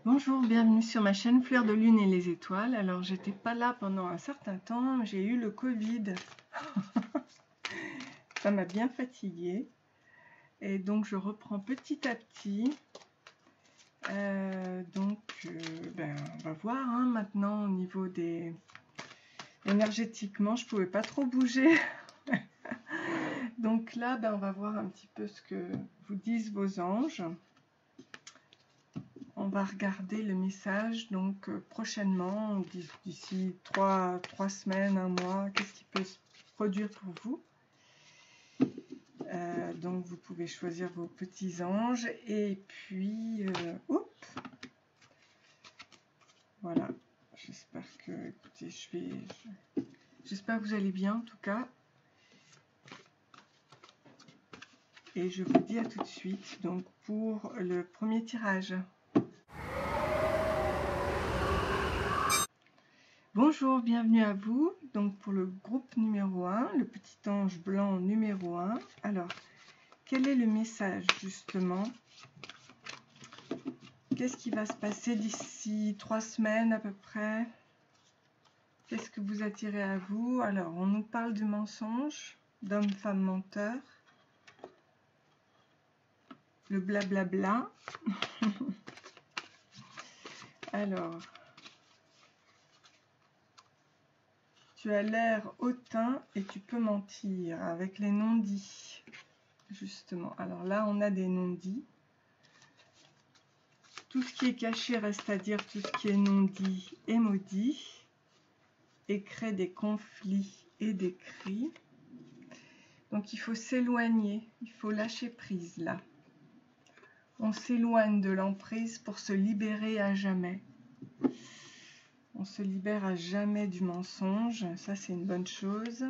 Bonjour, bienvenue sur ma chaîne Fleur de Lune et les étoiles. Alors j'étais pas là pendant un certain temps, j'ai eu le Covid. Ça m'a bien fatiguée. Et donc je reprends petit à petit. On va voir maintenant au niveau des... Énergétiquement, je pouvais pas trop bouger. Donc là, on va voir un petit peu ce que vous disent vos anges. On va regarder le message donc prochainement, d'ici 3 semaines, un mois, qu'est-ce qui peut se produire pour vous. Donc vous pouvez choisir vos petits anges et puis, voilà, j'espère que, écoutez, j'espère que vous allez bien en tout cas. Et je vous dis à tout de suite donc pour le premier tirage. Bonjour, bienvenue à vous, donc pour le groupe numéro 1, le petit ange blanc numéro 1. Alors, quel est le message justement? Qu'est-ce qui va se passer d'ici 3 semaines à peu près? Qu'est-ce que vous attirez à vous? Alors, on nous parle du mensonge, d'homme, femme, menteur, le blablabla. Alors, tu as l'air hautain et tu peux mentir avec les non-dits, justement. Alors là, on a des non-dits. Tout ce qui est caché reste à dire, tout ce qui est non-dit est maudit et crée des conflits et des cris. Donc il faut s'éloigner, il faut lâcher prise là. On s'éloigne de l'emprise pour se libérer à jamais. On se libère à jamais du mensonge, ça c'est une bonne chose.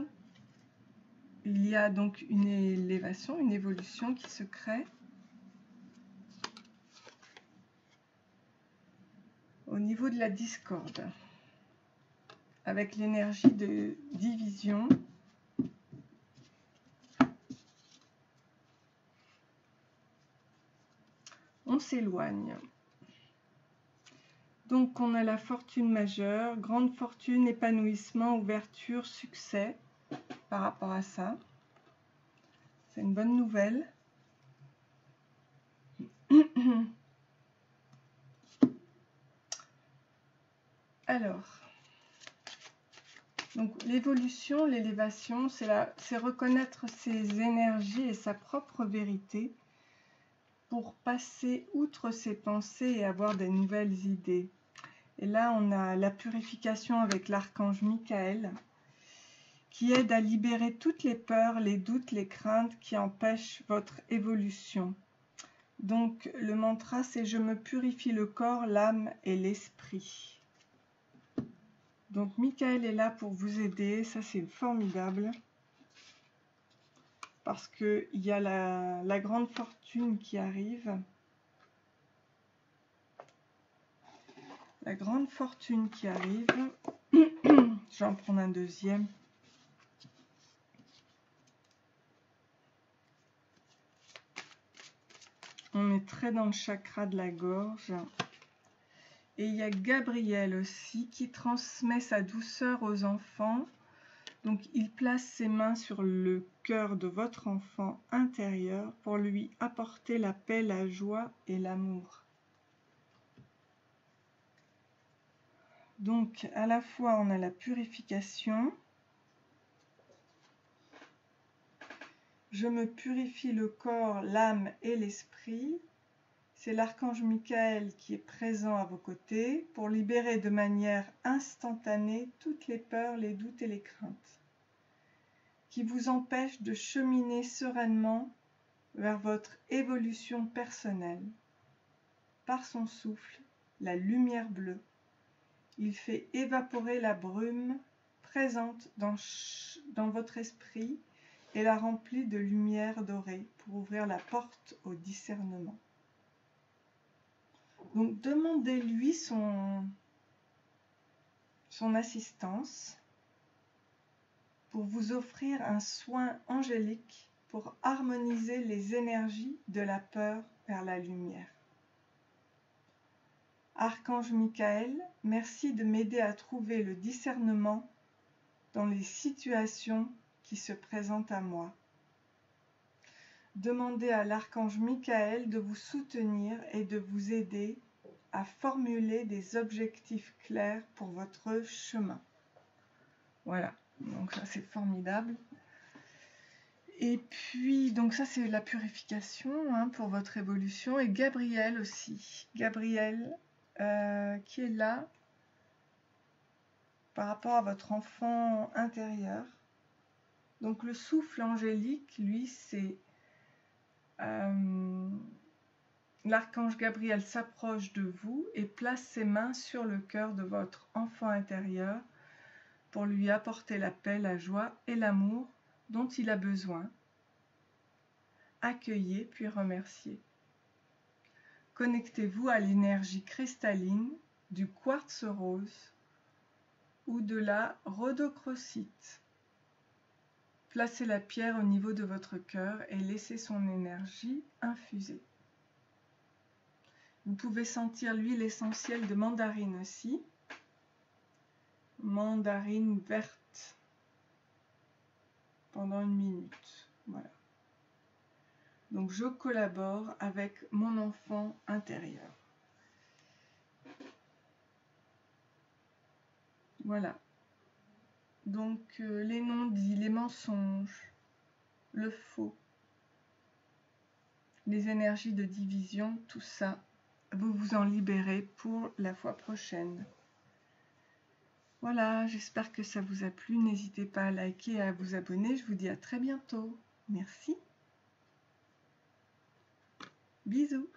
Il y a donc une élévation, une évolution qui se crée. Au niveau de la discorde, avec l'énergie de division, on s'éloigne. Donc on a la fortune majeure, grande fortune, épanouissement, ouverture, succès par rapport à ça. C'est une bonne nouvelle. Alors, donc l'évolution, l'élévation, c'est reconnaître ses énergies et sa propre vérité pour passer outre ses pensées et avoir des nouvelles idées. Et là, on a la purification avec l'archange Michael qui aide à libérer toutes les peurs, les doutes, les craintes qui empêchent votre évolution. Donc, le mantra, c'est « Je me purifie le corps, l'âme et l'esprit ». Donc, Michael est là pour vous aider, ça c'est formidable. Parce qu'il y a la grande fortune qui arrive. La grande fortune qui arrive. Je vais en prendre un deuxième. On est très dans le chakra de la gorge. Et il y a Gabriel aussi qui transmet sa douceur aux enfants. Donc il place ses mains sur le cœur de votre enfant intérieur pour lui apporter la paix, la joie et l'amour. Donc à la fois on a la purification. Je me purifie le corps, l'âme et l'esprit. C'est l'archange Michael qui est présent à vos côtés pour libérer de manière instantanée toutes les peurs, les doutes et les craintes qui vous empêchent de cheminer sereinement vers votre évolution personnelle. Par son souffle, la lumière bleue, il fait évaporer la brume présente dans votre esprit et la remplit de lumière dorée pour ouvrir la porte au discernement. Donc demandez-lui son assistance pour vous offrir un soin angélique pour harmoniser les énergies de la peur vers la lumière. Archange Michael, merci de m'aider à trouver le discernement dans les situations qui se présentent à moi. Demandez à l'archange Michael de vous soutenir et de vous aider à formuler des objectifs clairs pour votre chemin. Voilà, donc ça c'est formidable. Et puis, donc ça c'est la purification hein, pour votre évolution. Et Gabriel aussi. Gabriel qui est là par rapport à votre enfant intérieur. Donc le souffle angélique, lui, c'est l'archange Gabriel s'approche de vous et place ses mains sur le cœur de votre enfant intérieur pour lui apporter la paix, la joie et l'amour dont il a besoin. Accueillez puis remerciez. Connectez-vous à l'énergie cristalline du quartz rose ou de la rhodochrosite. Placez la pierre au niveau de votre cœur et laissez son énergie infuser. Vous pouvez sentir l'huile essentielle de mandarine aussi. Mandarine verte pendant 1 minute. Voilà. Donc je collabore avec mon enfant intérieur. Voilà. Donc les non-dits, les mensonges, le faux, les énergies de division, tout ça, vous vous en libérez pour la fois prochaine. Voilà, j'espère que ça vous a plu. N'hésitez pas à liker et à vous abonner. Je vous dis à très bientôt. Merci. Bisous.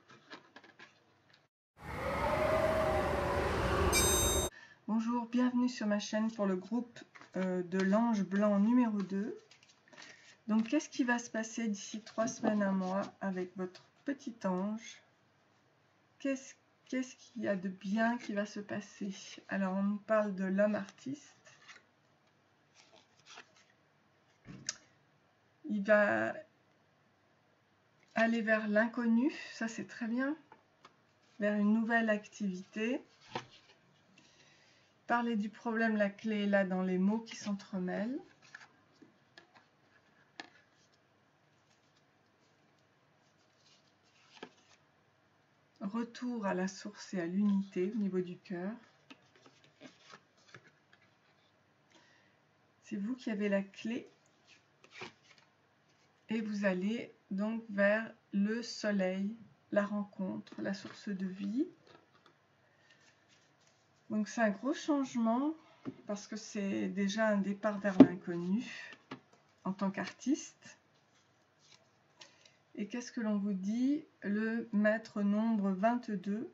Bonjour, bienvenue sur ma chaîne pour le groupe de l'ange blanc numéro 2. Donc, qu'est-ce qui va se passer d'ici 3 semaines, 1 mois avec votre petit ange? Qu'est-ce qu'il y a de bien qui va se passer? Alors, on nous parle de l'homme artiste. Il va aller vers l'inconnu, ça c'est très bien, vers une nouvelle activité. Parler du problème, la clé est là dans les mots qui s'entremêlent. Retour à la source et à l'unité au niveau du cœur. C'est vous qui avez la clé. Et vous allez donc vers le soleil, la rencontre, la source de vie. Donc c'est un gros changement parce que c'est déjà un départ vers l'inconnu en tant qu'artiste. Et qu'est-ce que l'on vous dit? Le maître nombre 22.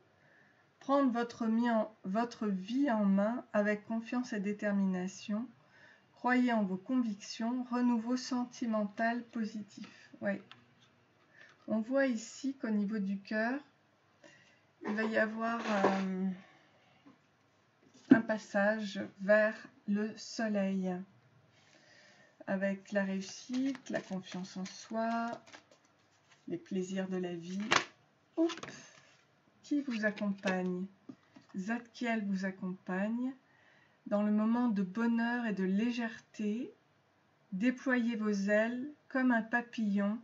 Prendre votre vie en main avec confiance et détermination. Croyez en vos convictions. Renouveau sentimental positif. Oui. On voit ici qu'au niveau du cœur, il va y avoir un passage vers le soleil. Avec la réussite, la confiance en soi, les plaisirs de la vie. Oups, qui vous accompagne? Zadkiel vous accompagne dans le moment de bonheur et de légèreté. Déployez vos ailes comme un papillon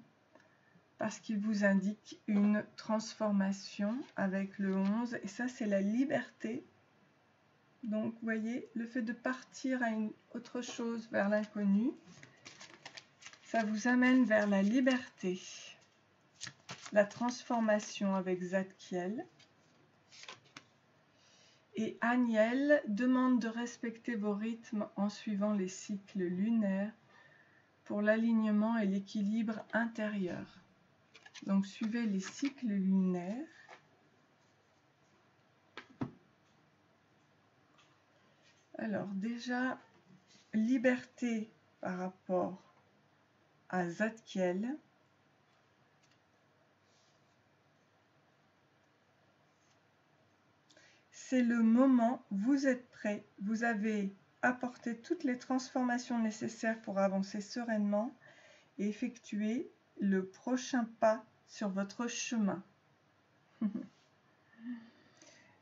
parce qu'il vous indique une transformation avec le 11 et ça c'est la liberté. Donc vous voyez, le fait de partir à une autre chose vers l'inconnu, ça vous amène vers la liberté. La transformation avec Zadkiel. Et Aniel demande de respecter vos rythmes en suivant les cycles lunaires pour l'alignement et l'équilibre intérieur. Donc suivez les cycles lunaires. Alors déjà, liberté par rapport à Zadkiel. C'est le moment, vous êtes prêts, vous avez apporté toutes les transformations nécessaires pour avancer sereinement et effectuer le prochain pas sur votre chemin.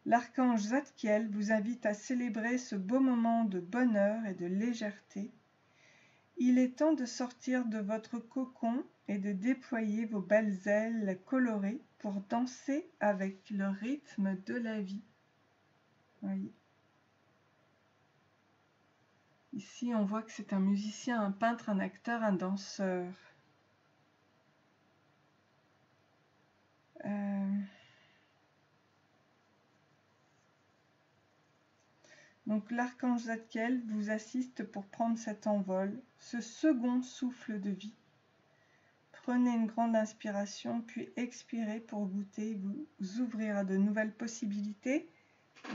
L'archange Zadkiel vous invite à célébrer ce beau moment de bonheur et de légèreté. Il est temps de sortir de votre cocon et de déployer vos belles ailes colorées pour danser avec le rythme de la vie. Voyez. Ici, on voit que c'est un musicien, un peintre, un acteur, un danseur. Donc l'archange Zadkiel vous assiste pour prendre cet envol, ce second souffle de vie. Prenez une grande inspiration, puis expirez pour goûter, vous ouvrir à de nouvelles possibilités.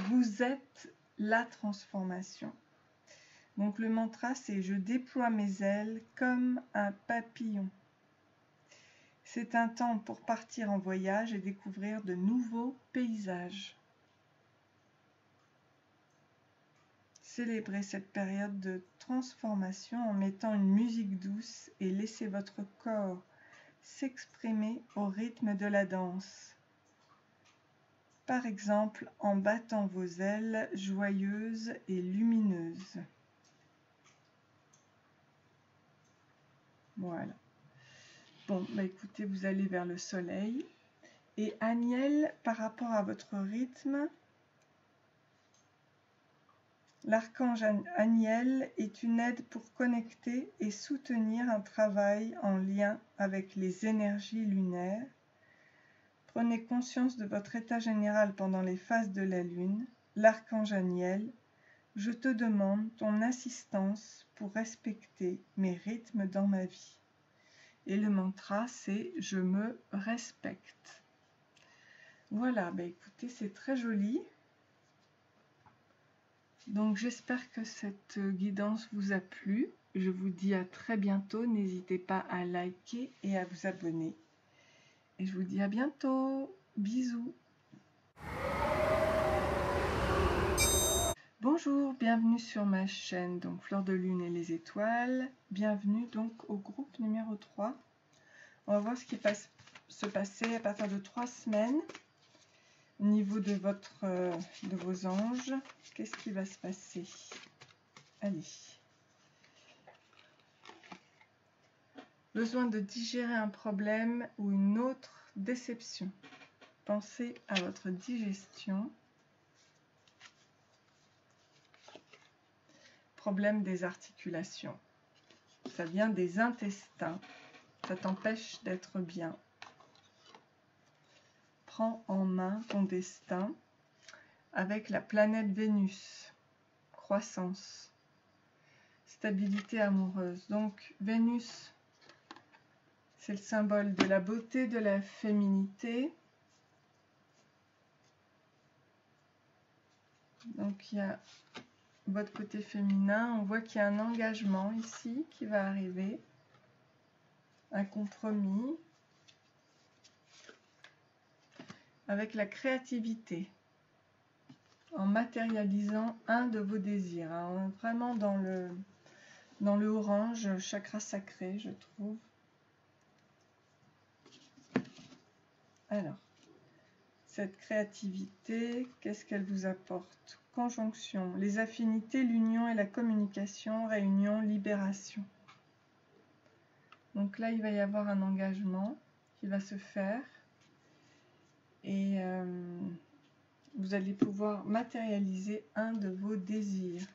Vous êtes la transformation. Donc le mantra, c'est « Je déploie mes ailes comme un papillon ». C'est un temps pour partir en voyage et découvrir de nouveaux paysages. Célébrez cette période de transformation en mettant une musique douce et laissez votre corps s'exprimer au rythme de la danse. Par exemple, en battant vos ailes joyeuses et lumineuses. Voilà. Bon, bah écoutez, vous allez vers le soleil. Et Aniel, par rapport à votre rythme, l'archange Aniel est une aide pour connecter et soutenir un travail en lien avec les énergies lunaires. Prenez conscience de votre état général pendant les phases de la lune. L'archange Aniel, je te demande ton assistance pour respecter mes rythmes dans ma vie. Et le mantra, c'est « Je me respecte ». Voilà, bah écoutez, c'est très joli. Donc j'espère que cette guidance vous a plu. Je vous dis à très bientôt. N'hésitez pas à liker et à vous abonner. Et je vous dis à bientôt. Bisous. Bonjour, bienvenue sur ma chaîne, donc Fleur de Lune et les étoiles. Bienvenue donc au groupe numéro 3. On va voir ce qui va se passer à partir de 3 semaines. Au niveau de vos anges, qu'est-ce qui va se passer? Allez. Besoin de digérer un problème ou une autre déception. Pensez à votre digestion. Problème des articulations. Ça vient des intestins. Ça t'empêche d'être bien. Prends en main ton destin avec la planète Vénus. Croissance. Stabilité amoureuse. Donc Vénus, c'est le symbole de la beauté, de la féminité. Donc il y a votre côté féminin. On voit qu'il y a un engagement ici qui va arriver. Un compromis. Avec la créativité. En matérialisant un de vos désirs. Hein, vraiment dans le orange, chakra sacré, je trouve. Alors, cette créativité, qu'est-ce qu'elle vous apporte? Conjonction, les affinités, l'union et la communication, réunion, libération. Donc là, il va y avoir un engagement qui va se faire. Et vous allez pouvoir matérialiser un de vos désirs.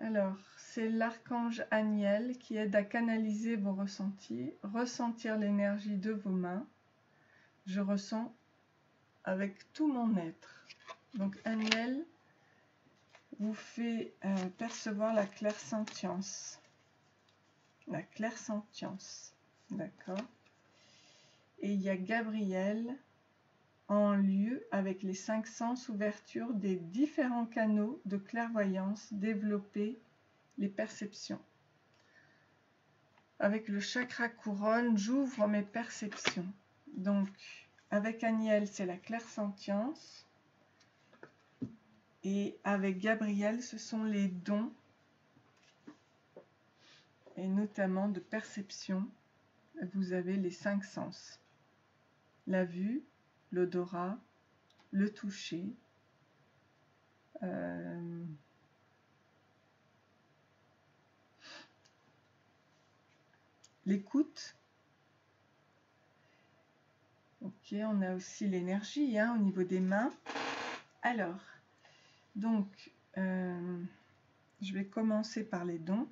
Alors, c'est l'archange Aniel qui aide à canaliser vos ressentis, ressentir l'énergie de vos mains. Je ressens avec tout mon être. Donc Aniel vous fait percevoir la clairsentience. La clairsentience, d'accord. Et il y a Gabriel en lieu avec les 5 sens, ouverture des différents canaux de clairvoyance, développer les perceptions. Avec le chakra couronne, j'ouvre mes perceptions. Donc, avec Aniel, c'est la clairsentience. Et avec Gabriel, ce sont les dons, et notamment de perception. Vous avez les 5 sens. la vue, l'odorat, le toucher, l'écoute. Ok, on a aussi l'énergie au niveau des mains. Alors, donc, je vais commencer par les dons.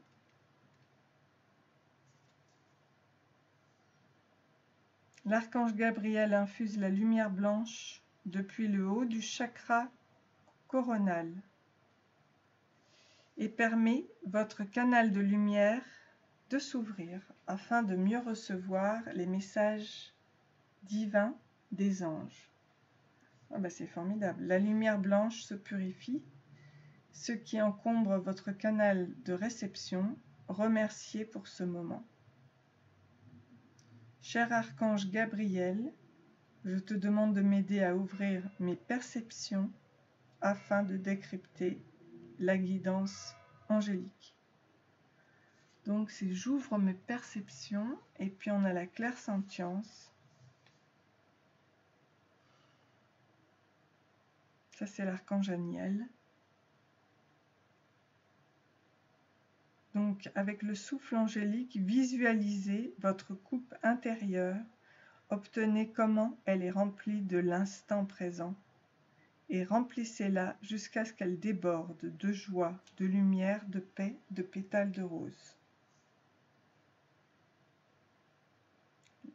L'archange Gabriel infuse la lumière blanche depuis le haut du chakra coronal et permet votre canal de lumière de s'ouvrir afin de mieux recevoir les messages divins des anges. Ah ben c'est formidable. La lumière blanche se purifie. Ce qui encombre votre canal de réception, remerciez pour ce moment. Cher archange Gabriel, je te demande de m'aider à ouvrir mes perceptions afin de décrypter la guidance angélique. Donc c'est j'ouvre mes perceptions et puis on a la clairsentience. Ça c'est l'archange Aniel. Donc avec le souffle angélique, visualisez votre coupe intérieure. Obtenez comment elle est remplie de l'instant présent et remplissez-la jusqu'à ce qu'elle déborde de joie, de lumière, de paix, de pétales de rose.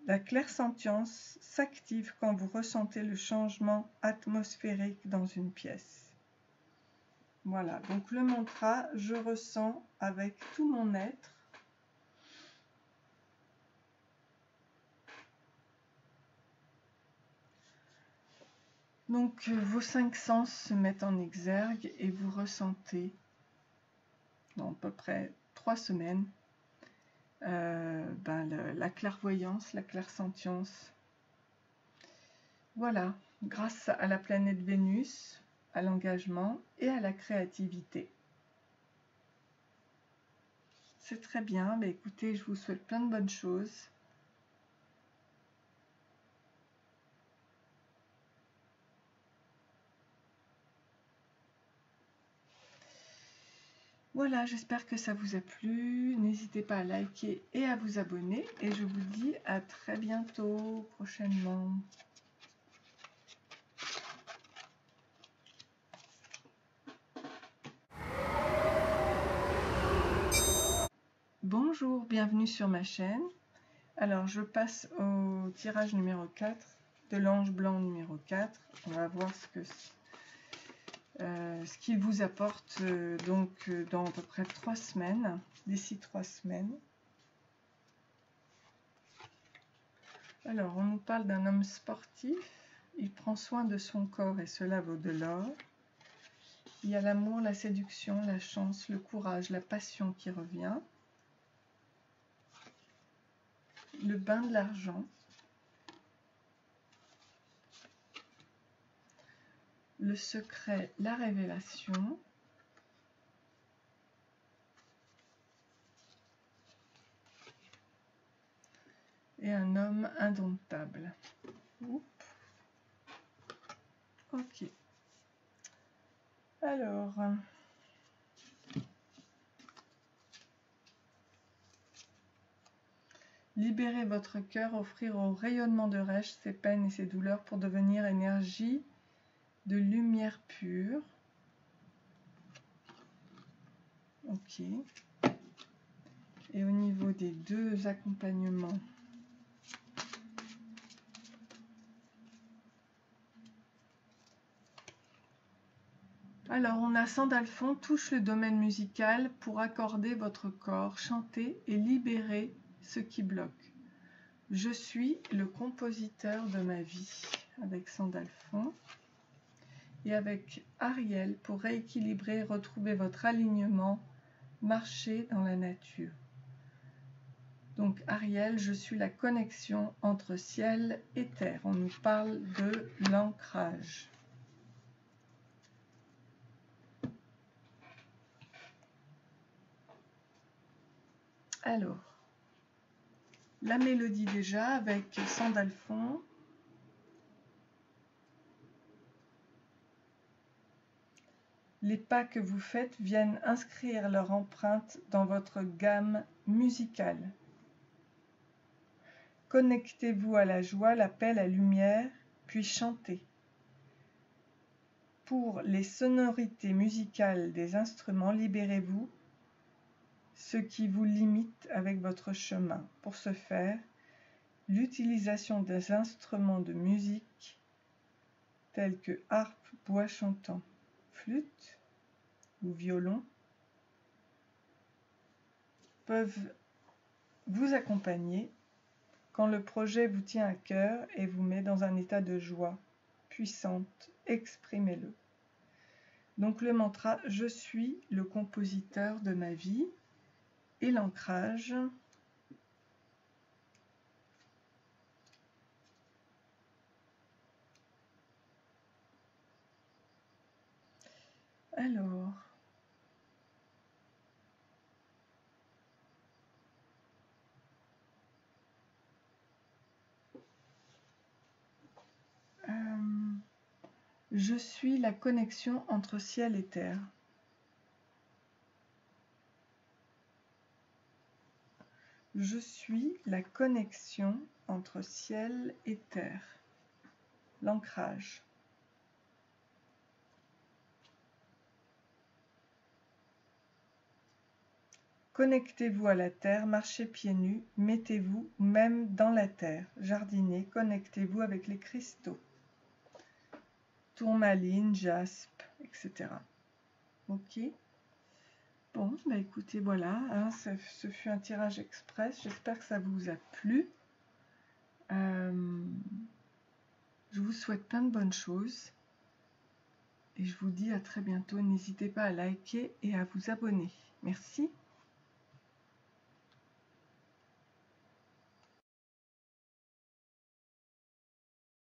La clairsentience s'active quand vous ressentez le changement atmosphérique dans une pièce. Voilà, donc le mantra, je ressens avec tout mon être. Donc vos 5 sens se mettent en exergue et vous ressentez dans à peu près 3 semaines la clairvoyance, la clairsentience. Voilà, grâce à la planète Vénus, à l'engagement et à la créativité. C'est très bien, mais écoutez, je vous souhaite plein de bonnes choses. Voilà, j'espère que ça vous a plu. N'hésitez pas à liker et à vous abonner. Et je vous dis à très bientôt, prochainement. Bonjour, bienvenue sur ma chaîne. Alors, je passe au tirage numéro 4 de l'ange blanc numéro 4. On va voir ce qu'il vous apporte dans à peu près 3 semaines, d'ici 3 semaines. Alors, on nous parle d'un homme sportif. Il prend soin de son corps et cela vaut de l'or. Il y a l'amour, la séduction, la chance, le courage, la passion qui revient. Le bain de l'argent. Le secret, la révélation. Et un homme indomptable. Oups. Ok. Alors, libérez votre cœur, offrir au rayonnement de Resh ses peines et ses douleurs pour devenir énergie de lumière pure. Ok. Et au niveau des 2 accompagnements, alors on a Sandalphon, touche le domaine musical pour accorder votre corps, chanter et libérer ce qui bloque. Je suis le compositeur de ma vie avec Sandalphon. Et avec Ariel pour rééquilibrer, retrouver votre alignement, marcher dans la nature. Donc Ariel, je suis la connexion entre ciel et terre. On nous parle de l'ancrage. Alors, la mélodie déjà avec Sandalphon. Les pas que vous faites viennent inscrire leur empreinte dans votre gamme musicale. Connectez-vous à la joie, la paix, la lumière, puis chantez. Pour les sonorités musicales des instruments, libérez-vous ce qui vous limite avec votre chemin. Pour ce faire, l'utilisation des instruments de musique tels que harpe, bois chantant, flûte ou violon peuvent vous accompagner quand le projet vous tient à cœur et vous met dans un état de joie puissante. Exprimez-le. Donc le mantra « Je suis le compositeur de ma vie » et l'ancrage. Alors, je suis la connexion entre ciel et terre. Je suis la connexion entre ciel et terre. L'ancrage. Connectez-vous à la terre, marchez pieds nus, mettez-vous même dans la terre. Jardinez, connectez-vous avec les cristaux. Tourmaline, jaspe, etc. Ok. Bon, bah écoutez, voilà, hein, ce fut un tirage express. J'espère que ça vous a plu. Je vous souhaite plein de bonnes choses. Et je vous dis à très bientôt. N'hésitez pas à liker et à vous abonner. Merci.